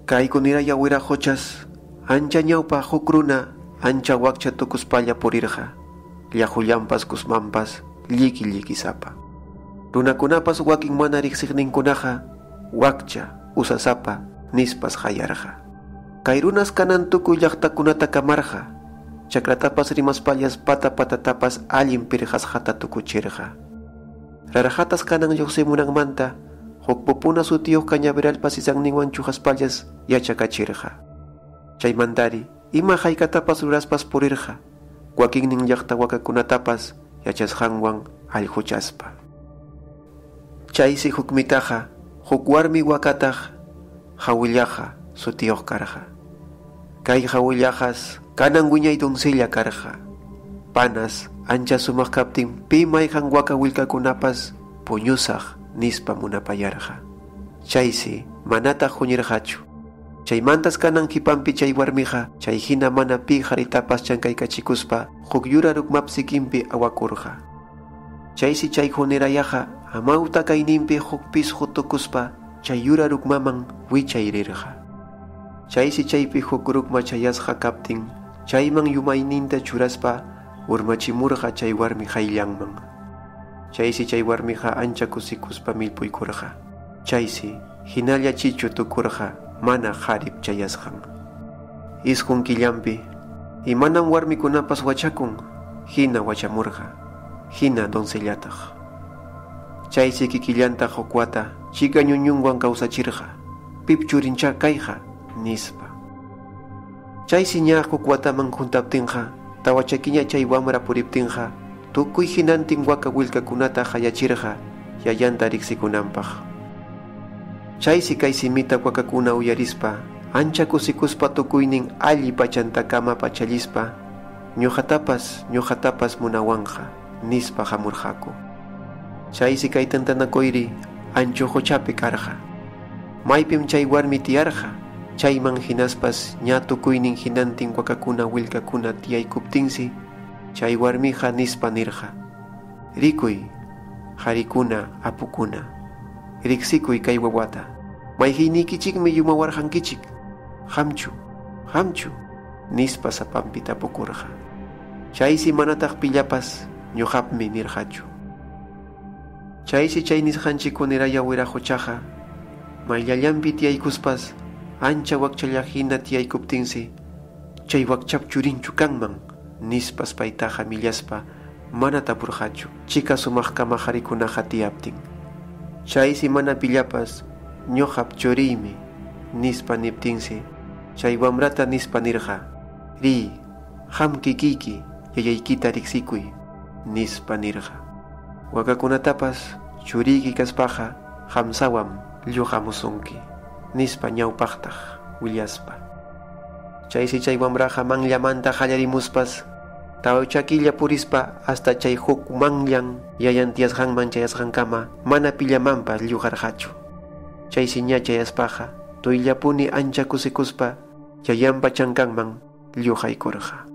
Kaykunira yawira hochas, ancha ñawpa huk runa, ancha wakcha tukuspalla purirqa, llahullampas kusmanpas, lliki sapa. Runakunapas wakin mana riqsiqninkunaqa, wakcha, usasapa, nispas hayarqa. Kay runas kanan tukuy llaqtakunata kamarqa, chakratapas rimaspallas patatapas allin pirqasqata tukuchirqa. Rarahatas kanan lluqsimunanmanta, huk pupuna sutiyuq kañaveralpas isanninwan chuhaspallas yachakachirqa. Chaymantari ima haykatapas ruraspas purirqa, wakinnin llaqta wakakunatapas yachasqanwan allquchaspa. Chaysi huk mitaqa, huk warmi wakataq hawillaqa sutiyuq karqa. Kay hawillaqas kanan wiñay doncella karqa. Panas ancha sumaq kaptin pi mayqan waka willkakunapas puñusaq nispa munapayarqa. Chaysi manata huñirqachu. Chaymantas kanan hipanpi chay warmiqa, chay hina mana pi haritapas chankaykachikuspa huk yura rukmapsikinpi awakurqa. Chaysi chay hunirayaqa amauta kayninpi huk pisqu tukuspa chay yura rukmaman wichayrirqa. Chaysi chaypi huk rukma chayasqa kaptin chayman yumayninta churaspa urmachimurqa chay warmi hayllanman. Chaysi chay warmiqa ancha kusikuspa millpuykurqa. Chaysi hinalla chichu tukurqa mana harip chayasqan. Isqun killampi imanan warmikunapas wachakun, hina wachamurqa, hina doncellataq. Chaysi kikillanta huk wata chika ñuñunwan kawsachirqa, pip churincha kayqa nispa. Chaysi ña huk wataman juntaptinqa, tawa chakiña chay wamra puriptinqa, tukuy hinantin waka willkakunata hayachirqa yayanta riqsikunanpaq. Chaysi kay simita wakakuna uyarispa, ancha kusikuspa tukuynin alli pachantakama pachallispa, ñuqatapas munawanqa nispa hamurqaku. Chaysi kay tantanakuyri ancho hochapi karqa. Maypim chay warmi tiyarqa, chayman hinaspas ña tukuynin hinantin wakakuna willkakuna tiyaykuptinsi, chay warmiqa nispa nirqa: rikuy, harikuna, apukuna, riqsikuy kay wawata, mayhiynikichikmi yumawarqankichik, hamchu, nispa sapampi tapukurqa. Chaysi manataq pillapas ñuqapmi nirqachu. Chaysi chay nisqanchikuniraya wiraquchaqa, mayllallanpi tiyaykuspas ancha wakchallahina tiyaykuptinsi, chay wakchap churinchu kanman nispas paytaqa millaspa mana tapurqachu, chika sumaq kama harikunaqa tiyaptin. Chaysi mana pillapas ñuqap churiymi nispa niptinsi, chay wamrata nispa nirqa: ri, ham kikiki yayaykita riqsikuy nispa nirqa. Wakakunatapas churiyki kaspaqa hamsawam lluqamusunki nispa ñawpaqtaq willaspa. Chaysi chay wamraqa manllamanta hallarimuspas, tawa chakilla purispa hasta chay huk manllan yayan tiyasqanman chayasqankama mana pillamanpas lluqarqachu. Chaysi ña chayaspaqa tuyllapuni ancha kusikuspa yayanpa chankanman lluqaykurqa.